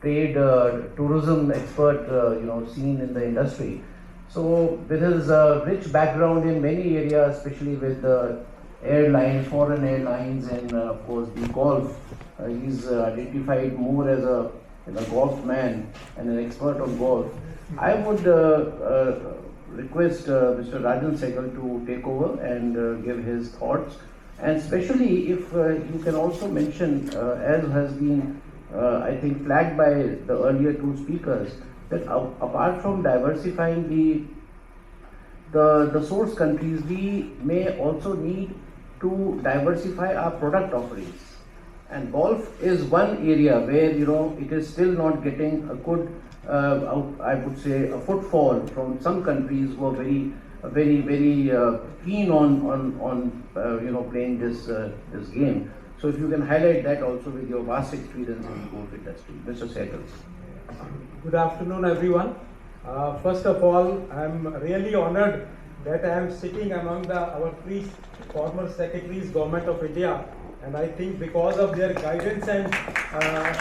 trade tourism expert, seen in the industry. So with his rich background in many areas, especially with airlines, foreign airlines, and of course the golf, he's identified more as a golf man and an expert on golf. I would request Mr. Rajan Sehgal to take over and give his thoughts, and especially if you can also mention, as has been, I think, flagged by the earlier two speakers, that apart from diversifying the source countries, we may also need to diversify our product offerings. And golf is one area where it is still not getting a good, I would say, a footfall from some countries who are very keen on playing this game. So if you can highlight that also with your vast experience in the golf industry, Mr. Sehgal. Good afternoon, everyone. First of all, I'm really honored that I am sitting among our three former secretaries, Government of India, and I think because of their guidance and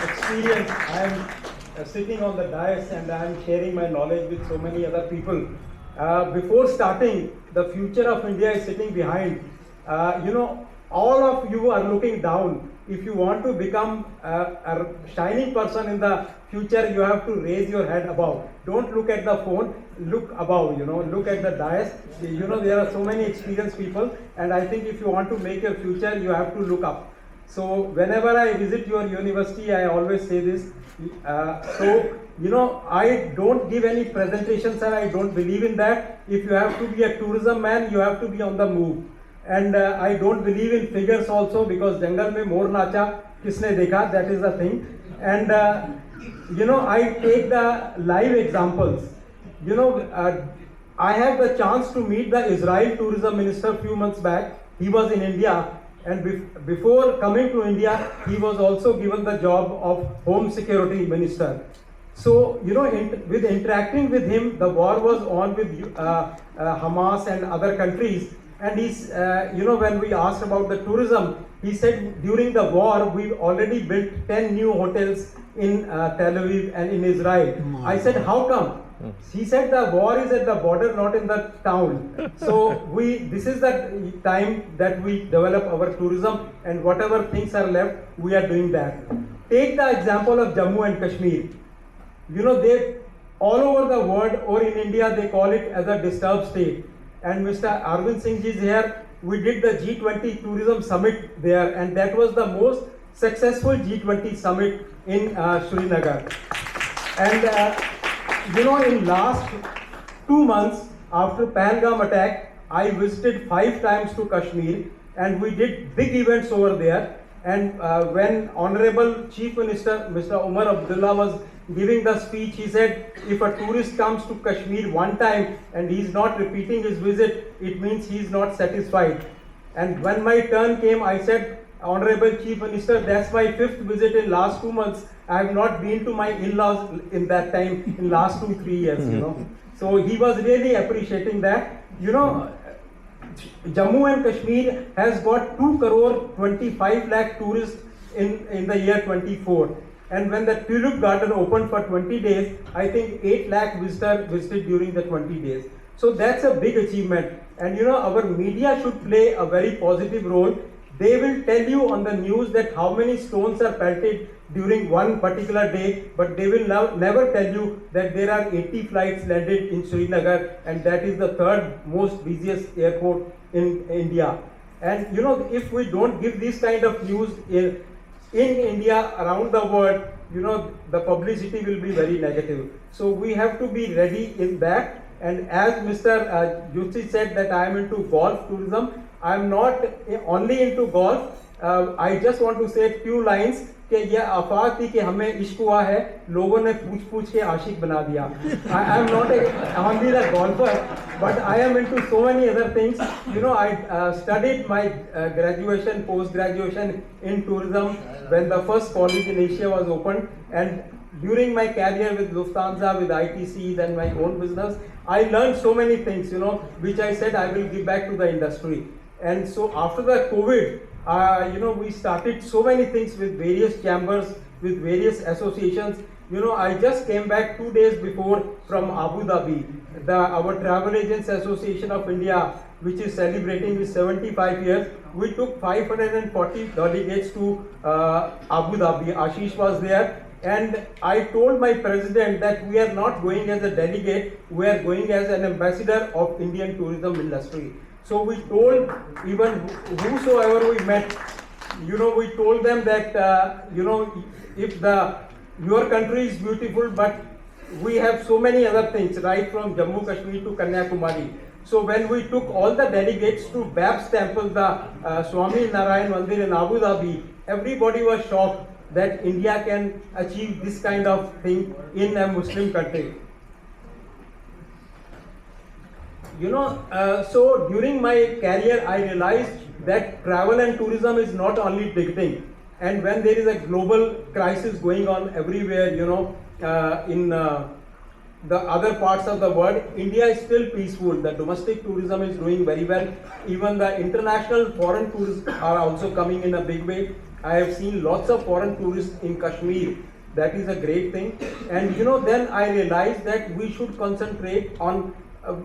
experience, I am sitting on the dais and I am sharing my knowledge with so many other people. Before starting, the future of India is sitting behind. All of you are looking down. If you want to become a shining person in the future, you have to raise your head above. Don't look at the phone, look above, look at the dais. There are so many experienced people, and I think if you want to make your future, you have to look up. So whenever I visit your university, I always say this. I don't give any presentations, and I don't believe in that. If you have to be a tourism man, you have to be on the move. And I don't believe in figures also, because jungle mein mor nacha, kisne dekha, that is the thing. And I take the live examples. I had the chance to meet the Israel tourism minister a few months back. He was in India, and before coming to India, he was also given the job of home security minister. So, with interacting with him, the war was on with Hamas and other countries. And he's, when we asked about the tourism, he said during the war, we already built 10 new hotels in Tel Aviv and in Israel. I said, how come? He said the war is at the border, not in the town. So this is the time that we develop our tourism, and whatever things are left, we are doing that. Take the example of Jammu and Kashmir. They all over the world or in India, they call it as a disturbed state. And Mr. Arvind Singh ji is here. We did the G20 tourism summit there, and that was the most successful G20 summit in Srinagar. And in last 2 months after Pahalgam attack, I visited 5 times to Kashmir, and we did big events over there. And when Honorable Chief Minister Mr. Umar Abdullah was giving the speech, he said, if a tourist comes to Kashmir one time and he is not repeating his visit, it means he is not satisfied. And when my turn came, I said, Honorable Chief Minister, that's my 5th visit in last 2 months. I have not been to my in-laws in that time, in last 2-3 years, So he was really appreciating that. Jammu and Kashmir has got 2 crore 25 lakh tourists in the year 24. And when the Tulip Garden opened for 20 days, I think 8 lakh visitors visited during the 20 days. So that's a big achievement. And our media should play a very positive role. They will tell you on the news that how many stones are pelted during one particular day, but they will never tell you that there are 80 flights landed in Srinagar, and that is the 3rd most busiest airport in India. And if we don't give this kind of news in India, around the world, the publicity will be very negative. So we have to be ready in that. And as Mr. Jutsi said that I am into golf tourism, I am not only into golf. I just want to say a few lines कि ये आफाक थी कि हमें इश्क हुआ है, लोगों ने पूछ के आशिक बना दिया. I am not only the golfer, but I am into so many other things. I studied my graduation, post-graduation in tourism when the first college in Asia was opened, and during my career with Lufthansa, with ITCs and my own business, I learned so many things, which I said I will give back to the industry. And so after the COVID, we started so many things with various chambers with various associations. I just came back 2 days before from Abu Dhabi. Our Travel Agents Association of India, which is celebrating its 75 years, we took 540 delegates to Abu Dhabi. Ashish was there. And I told my president that we are not going as a delegate, we are going as an ambassador of Indian tourism industry. So we told even whosoever we met, we told them that, if your country is beautiful, but we have so many other things, right from Jammu Kashmir to Kanyakumari. So when we took all the delegates to Bab's temple, the Swami Narayan Mandir in Abu Dhabi, everybody was shocked that India can achieve this kind of thing in a Muslim country. So during my career, I realized that travel and tourism is not only ticketing. And when there is a global crisis going on everywhere, in the other parts of the world, India is still peaceful. The domestic tourism is doing very well. Even the international foreign tourists are also coming in a big way. I have seen lots of foreign tourists in Kashmir. That is a great thing. And then I realized that we should concentrate on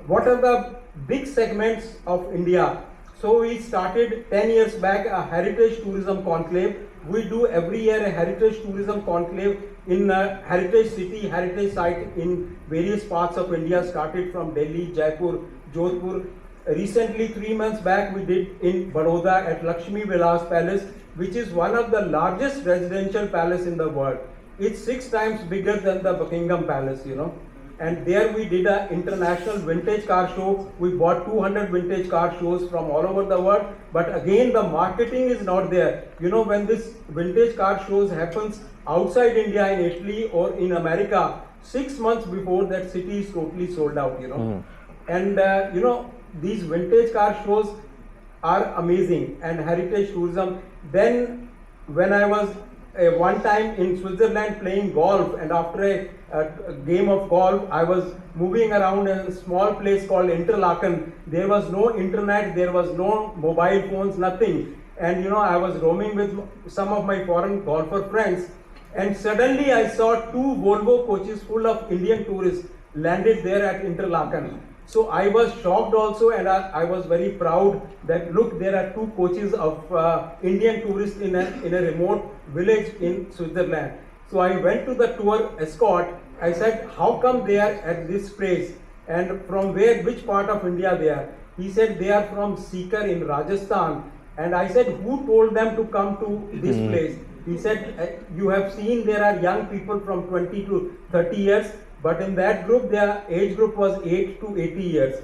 what are the big segments of India. So we started 10 years back a heritage tourism conclave. We do every year a heritage tourism conclave in a heritage city, heritage site in various parts of India, started from Delhi, Jaipur, Jodhpur. Recently, 3 months back, we did in Baroda at Lakshmi Vilas Palace, which is one of the largest residential palace in the world. It's 6 times bigger than the Buckingham Palace, And there we did an international vintage car show. We bought 200 vintage car shows from all over the world. But again, the marketing is not there. When this vintage car shows happens outside India, in Italy or in America, 6 months before, that city is totally sold out, And, these vintage car shows are amazing, and heritage tourism. Then when I was one time in Switzerland playing golf, and after a game of golf, I was moving around in a small place called Interlaken. There was no internet, there was no mobile phones, nothing. And I was roaming with some of my foreign golfer friends, and suddenly I saw 2 Volvo coaches full of Indian tourists landed there at Interlaken. So I was shocked also, and I was very proud that look, there are 2 coaches of Indian tourists in a remote village in Switzerland. So I went to the tour escort. I said, how come they are at this place, and from where, which part of India they are? He said they are from Sikar in Rajasthan. And I said, who told them to come to this place? He said, you have seen there are young people from 20 to 30 years. But in that group, their age group was 8 to 80 years.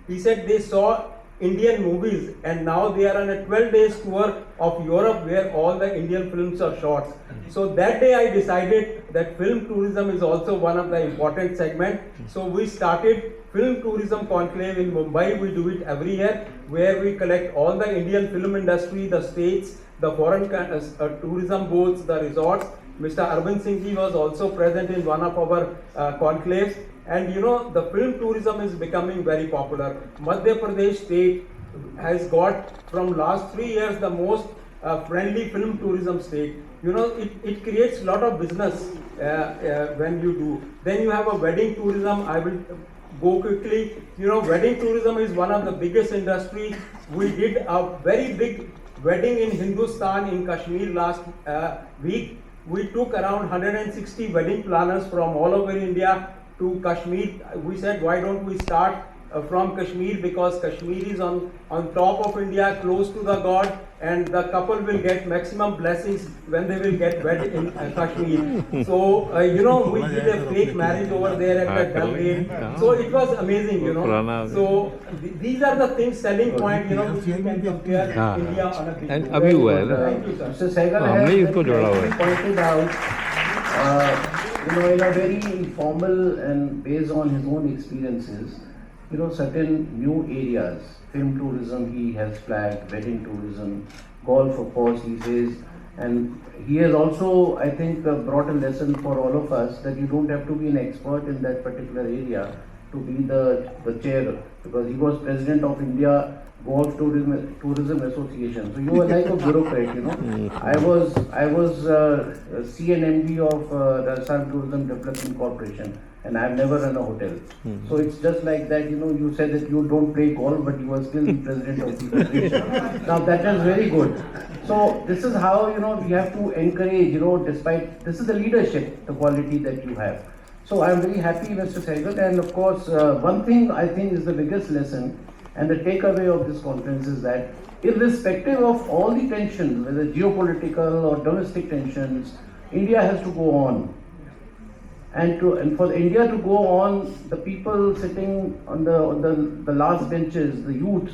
He said they saw Indian movies, and now they are on a 12 days tour of Europe where all the Indian films are shot. So that day I decided that film tourism is also one of the important segments. So we started Film Tourism Conclave in Mumbai. We do it every year, where we collect all the Indian film industry, the states, the foreign tourism boards, the resorts. Mr. Arvind Singh ji was also present in one of our conclaves. And the film tourism is becoming very popular. Madhya Pradesh state has got from last 3 years the most friendly film tourism state. It creates a lot of business when you do. Then you have a wedding tourism. I will go quickly. Wedding tourism is one of the biggest industry. We did a very big wedding in Hindustan, in Kashmir last week. We took around 160 wedding planners from all over India to Kashmir. We said, why don't we start from Kashmir, because Kashmir is on top of India, close to the God, and the couple will get maximum blessings when they will get wed in Kashmir. So, we did a fake marriage over there at the Dal Lake. So it was amazing, So these are the things, selling point, which you can compare India on a big And अभी हुआ है ना? Thank you, sir. Mr. Sehgal हमने इसको जोड़ा हुआ है. pointed out, in a very informal and based on his own experiences, certain new areas, film tourism he has flagged, wedding tourism, golf of course he says, and he has also, I think, brought a lesson for all of us that you don't have to be an expert in that particular area to be the chair, because he was President of India Golf Tourism Association. So you were like a bureaucrat, you know. I was CNMD of Rajasthan Tourism Development Corporation, and I've never run a hotel. So it's just like that, you know. You said that you don't play golf, but you are still the president of the corporation. Now that is very good. So this is how, you know, we have to encourage, you know, despite this is the leadership, the quality that you have. So I'm very happy, Mr. Sehgal, and of course, one thing I think is the biggest lesson and the takeaway of this conference is that irrespective of all the tensions, whether geopolitical or domestic tensions, India has to go on. And for India to go on, the people sitting on the last benches, the youth,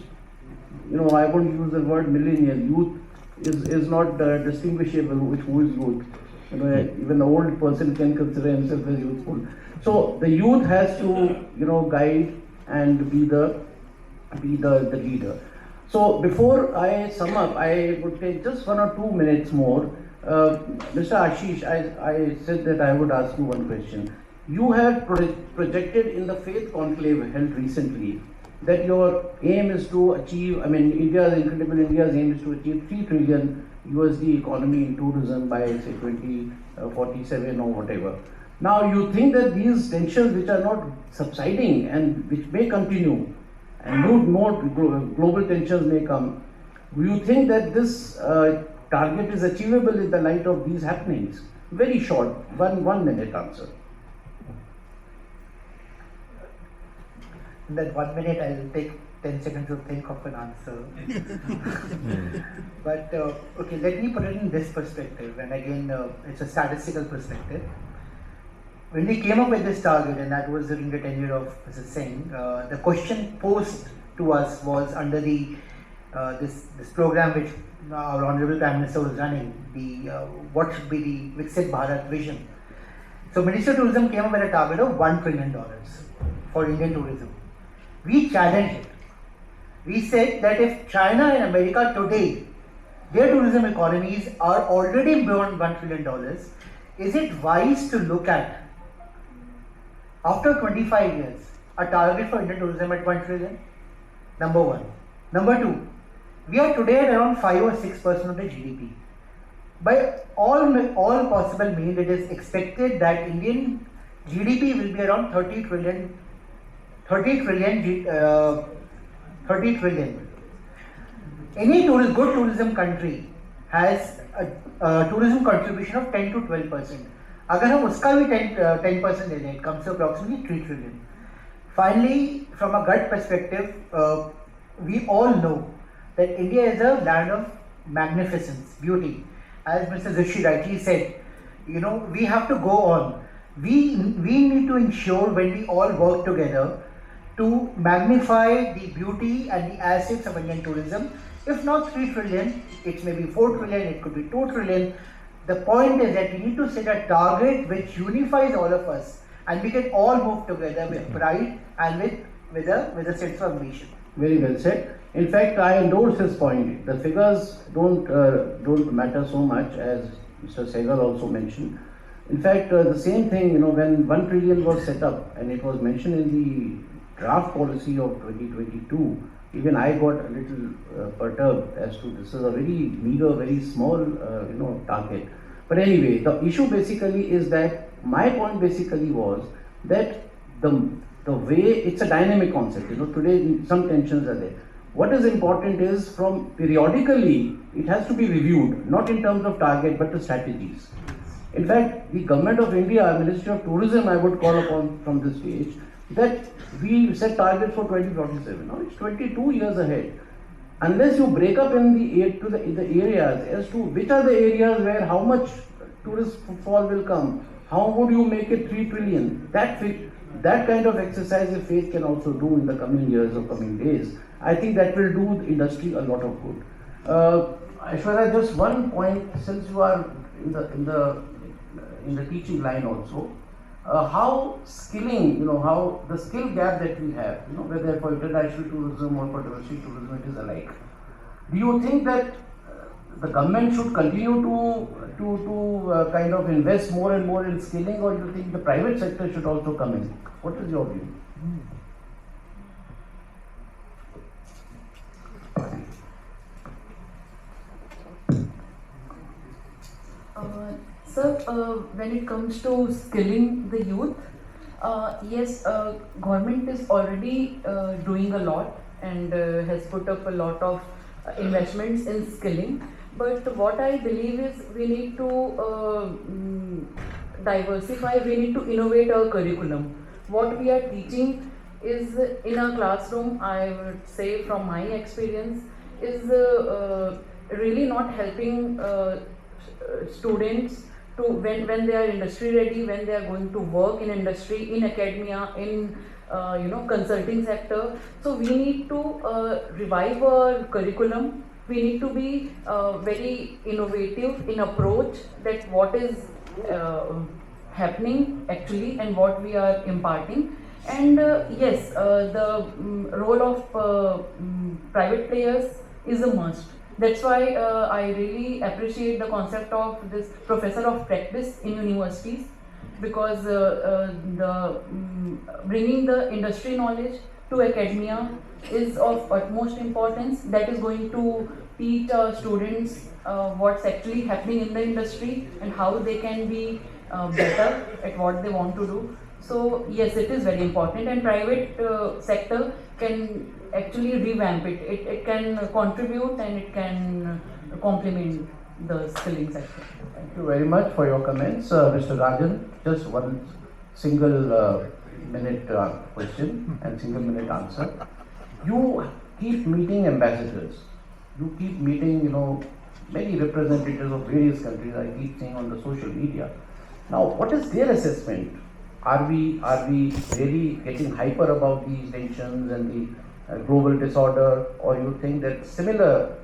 you know, I won't use the word millennial, youth is not distinguishable with who is youth. You know, even an old person can consider himself as youthful. So the youth has to, you know, guide and be the leader. So before I sum up, I would take just 1 or 2 minutes more. Mr. Ashish, I said that I would ask you one question. You have projected in the Faith Conclave held recently that your aim is to achieve, I mean, India's aim is to achieve 3 trillion USD economy in tourism by say 2047 or whatever. Now you think that these tensions which are not subsiding and which may continue and more global tensions may come, do you think that this target is achievable in the light of these happenings? Very short, one minute answer. In that 1 minute, I'll take 10 seconds to think of an answer. But okay, let me put it in this perspective, and again, it's a statistical perspective. When we came up with this target, and that was during the tenure of Mrs. Singh, the question posed to us was under the this program which our Honorable Prime Minister was running, the what should be the Viksit Bharat vision. So Minister of Tourism came up with a target of $1 trillion for Indian tourism. We challenged it. We said that if China and America today, their tourism economies are already beyond $1 trillion, is it wise to look at, after 25 years, a target for Indian tourism at 1 trillion? Number one. Number two, we are today at around 5 or 6% of the GDP. By all possible means, it is expected that Indian GDP will be around 30 trillion. Any good tourism country has a tourism contribution of 10 to 12%. अगर हम उसका भी 10% ले लें, it comes to approximately 3 trillion. Finally, from a gut perspective, we all know that India is a land of magnificence, beauty. As Mr. Rishi rightly said, you know, we have to go on. We need to ensure when we all work together to magnify the beauty and the assets of Indian tourism. If not 3 trillion, it may be 4 trillion, it could be 2 trillion. The point is that we need to set a target which unifies all of us, and we can all move together with pride and with a sense of ambition. Very well said. In fact, I endorse his point. The figures don't matter so much, as Mr. Sehgal also mentioned. In fact, the same thing, you know, when 1 trillion was set up and it was mentioned in the draft policy of 2022, even I got a little perturbed as to this is a very meager, very small, target. But anyway, the issue basically is that my point basically was that the way it's a dynamic concept. You know, today some tensions are there. What is important is from periodically it has to be reviewed, not in terms of target but the strategies. In fact, the Government of India, Ministry of Tourism, I would call upon from this stage that we set targets for 2047. Now it's 22 years ahead. Unless you break up in the areas as to which are the areas where how much tourist footfall will come, how would you make it 3 trillion? That kind of exercise if faith can also do in the coming years or coming days, I think that will do the industry a lot of good. Aishwarya, just one point, since you are in the teaching line also, how skilling, how the skill gap that we have, whether for international tourism or for domestic tourism, it is alike. Do you think that the government should continue to kind of invest more and more in skilling, or do you think the private sector should also come in? What is your view? So, when it comes to skilling the youth, yes, government is already doing a lot and has put up a lot of investments in skilling. But what I believe is we need to diversify, we need to innovate our curriculum. What we are teaching is in a classroom, I would say from my experience, is really not helping students to when they are industry ready, when they are going to work in industry, in academia, in consulting sector. So we need to revive our curriculum. We need to be very innovative in approach that what is happening actually and what we are imparting. And yes, the role of private players is a must. That's why I really appreciate the concept of this professor of practice in universities, because bringing the industry knowledge to academia is of utmost importance. That is going to teach students what's actually happening in the industry and how they can be better at what they want to do. So yes, it is very important, and private sector can actually revamp it. It can contribute and it can complement the skilling sector. Thank you very much for your comments, Mr. Rajan. Just one single minute question and single minute answer. You keep meeting ambassadors. You keep meeting, many representatives of various countries. I keep seeing on the social media. Now, what is their assessment? Are we really getting hyper about these tensions and the global disorder, or you think that similar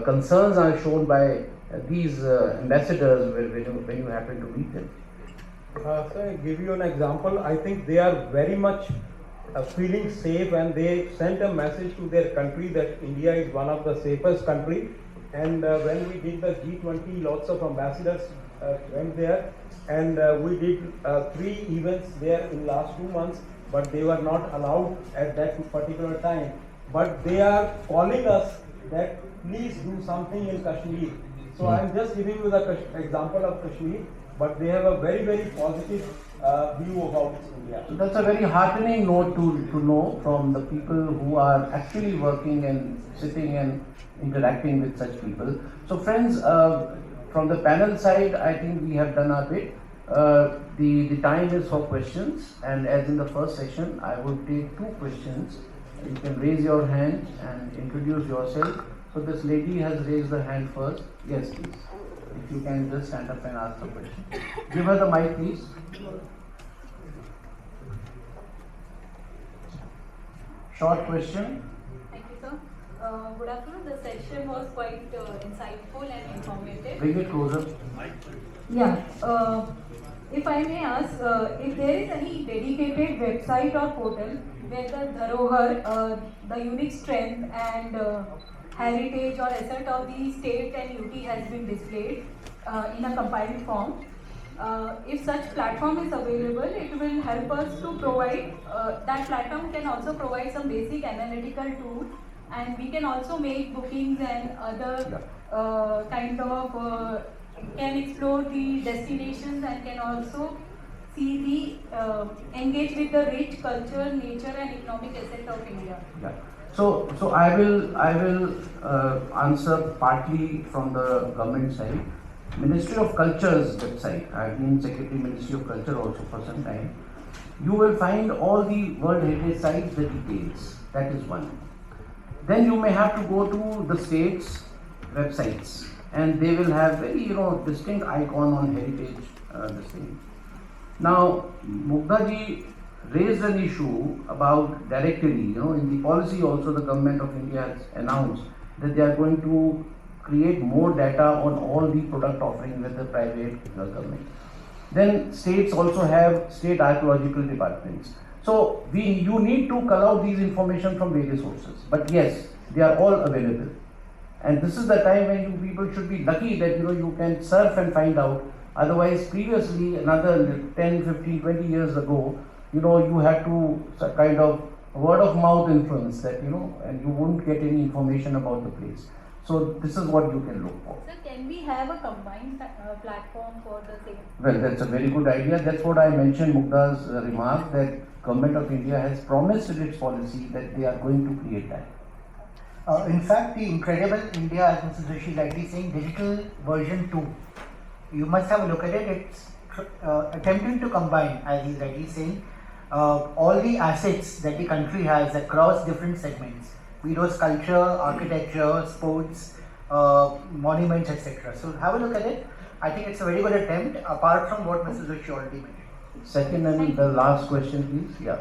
concerns are shown by these ambassadors when you happen to meet them? So I give you an example. I think they are very much feeling safe, and they sent a message to their country that India is one of the safest country. And when we did the G20, lots of ambassadors went there, and we did 3 events there in last 2 months, but they were not allowed at that particular time. But they are calling us that please do something in Kashmir. So I am just giving you the example of Kashmir, but they have a very, very positive view about India. So that's a very heartening note to know from the people who are actually working and sitting and interacting with such people. So friends, from the panel side, I think we have done our bit. The time is for questions, and as in the first session, I would take 2 questions. You can raise your hand and introduce yourself. So this lady has raised the hand first. Yes, please. If you can just stand up and ask the question. Give her the mic, please. Short question. Thank you, sir. Good afternoon. The session was quite insightful and informative. Bring it closer. Yeah. If I may ask, if there is any dedicated website or portal where the Dharohar, the unique strength and heritage or asset of the state and UT has been displayed in a compiled form. If such platform is available, it will help us to provide, that platform can also provide some basic analytical tools, and we can also make bookings and other kind of, can explore the destinations and can also see the, engage with the rich culture, nature and economic asset of India. Yeah. So I will answer partly from the government side. Ministry of Culture's website. I've been Secretary Ministry of Culture also for some time. You will find all the World Heritage Sites, the details. That is one. Then you may have to go to the states' websites, and they will have very distinct icon on heritage this thing. Now Mugdha ji raised an issue about directory. In the policy also the government of India has announced that they are going to create more data on all the product offering with the private government. Then states also have state archaeological departments. So you need to cull out these information from various sources. But yes, they are all available. And this is the time when you people should be lucky that you can surf and find out. Otherwise, previously, another 10, 15, 20 years ago, you had to kind of word of mouth influence that, and you wouldn't get any information about the place. So this is what you can look for. So can we have a combined platform for the same? Well, that's a very good idea. That's what I mentioned Mugda's remark, that Government of India has promised in its policy that they are going to create that. In fact, the Incredible India, as Mr. Joshi rightly saying, digital version 2. You must have a look at it. It's attempting to combine, as he's rightly saying, all the assets that the country has across different segments, be those culture, architecture, sports, monuments, etc. So have a look at it. I think it's a very good attempt, apart from what Mr. Joshi already mentioned. Second and the last question, please. Yeah.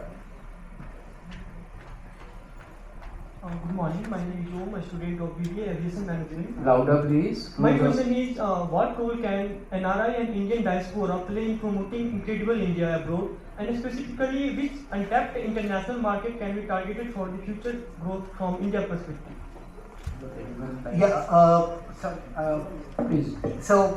Good morning, my name is Om, a student of BBA Aviation Management. Louder, please. My question is, what role can NRI and Indian diaspora play in promoting Incredible India abroad, and specifically which untapped international market can be targeted for the future growth from India perspective? Yeah, Please. so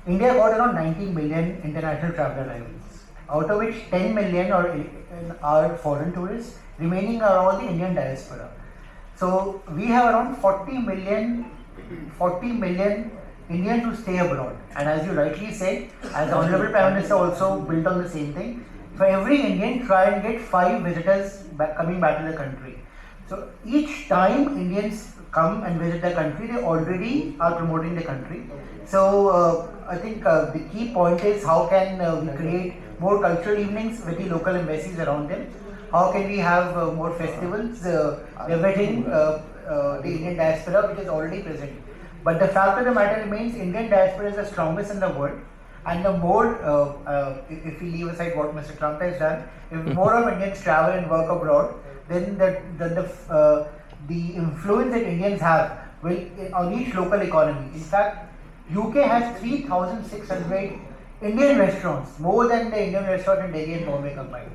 India got around 19 million international traveler arrivals, out of which 10 million are foreign tourists, remaining are all the Indian diaspora. So we have around 40 million Indians who stay abroad, and as you rightly said, as the Honorable Prime Minister also built on the same thing, for every Indian try and get 5 visitors coming back to the country. So each time Indians come and visit the country, they already are promoting the country. So I think the key point is how can we create more cultural evenings with the local embassies around them. How can we have more festivals leveraging the Indian diaspora, which is already present. But the fact of the matter remains, Indian diaspora is the strongest in the world, and the more, if we leave aside what Mr. Trump has done, if more of Indians travel and work abroad, then the influence that Indians have will on each local economy. In fact, UK has 3,600 Indian restaurants, more than the Indian restaurant in Delhi and Bombay combined.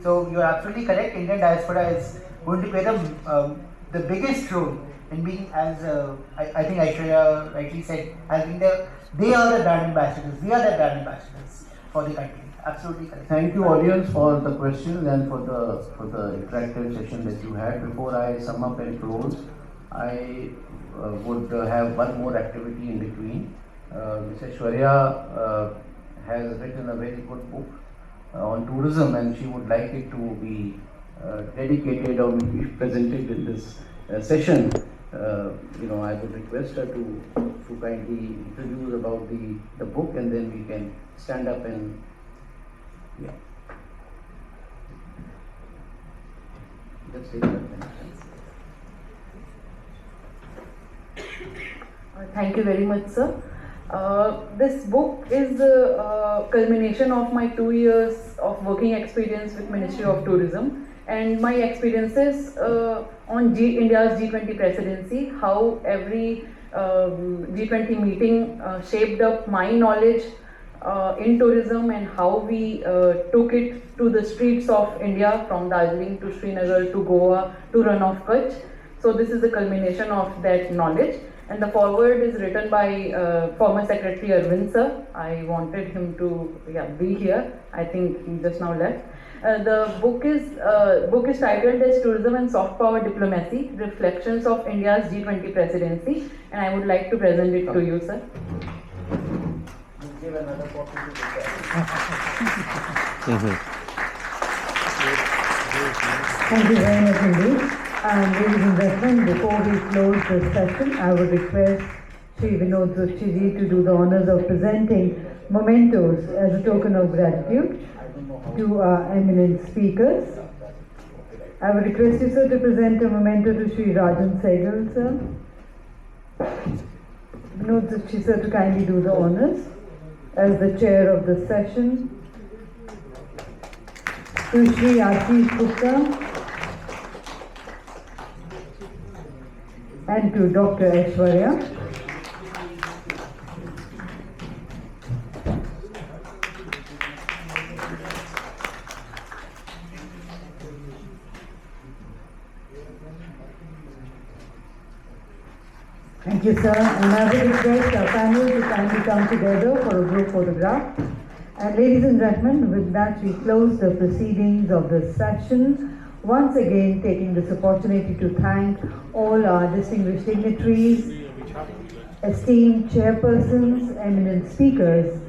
So you are absolutely correct. Indian diaspora is going to play the biggest role in being, as I think Aishwarya rightly said, as being they are the brand ambassadors. We are the brand ambassadors for the country. Absolutely correct. Thank you, audience, for the questions and for the interactive session that you had. Before I sum up and close, I would have one more activity in between. Ms. Aishwarya has written a very good book on tourism, and she would like it to be dedicated or be presented in this session. I would request her to kindly introduce about the book, and then we can stand up and just take that. Thank you very much, sir. This book is a culmination of my 2 years of working experience with Ministry of Tourism and my experiences on India's G20 presidency, how every G20 meeting shaped up my knowledge in tourism and how we took it to the streets of India, from Darjeeling to Srinagar to Goa to Run of Kutch. So this is the culmination of that knowledge. And the foreword is written by former Secretary Arvind sir. I wanted him to be here. I think he just now left. The book is titled as Tourism and Soft Power Diplomacy, Reflections of India's G20 Presidency, and I would like to present it to you, sir. Give another copy to Thank you very much indeed. Ladies and gentlemen, before we close this session, I would request Sri Vinod Zuchiji to do the honors of presenting mementos as a token of gratitude to our eminent speakers. I would request you, sir, to present a memento to Sri Rajan Sehgal, sir. Vinod Zuchiji, sir, to kindly do the honors as the chair of the session. To Sri Ashish Gupta and to Dr. Aishwarya. Thank you, sir. And I would request our panel to kindly come together for a group photograph. And ladies and gentlemen, with that we close the proceedings of this session. once again taking this opportunity to thank all our distinguished dignitaries, esteemed chairpersons, eminent speakers,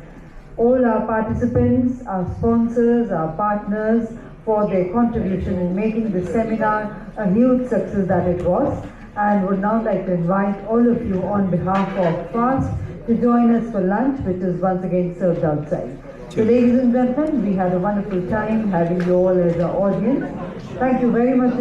all our participants, our sponsors, our partners for their contribution in making this seminar a huge success that it was, and would now like to invite all of you on behalf of FAST to join us for lunch, which is once again served outside. So ladies and gentlemen, we had a wonderful time having you all as our audience. Thank you very much.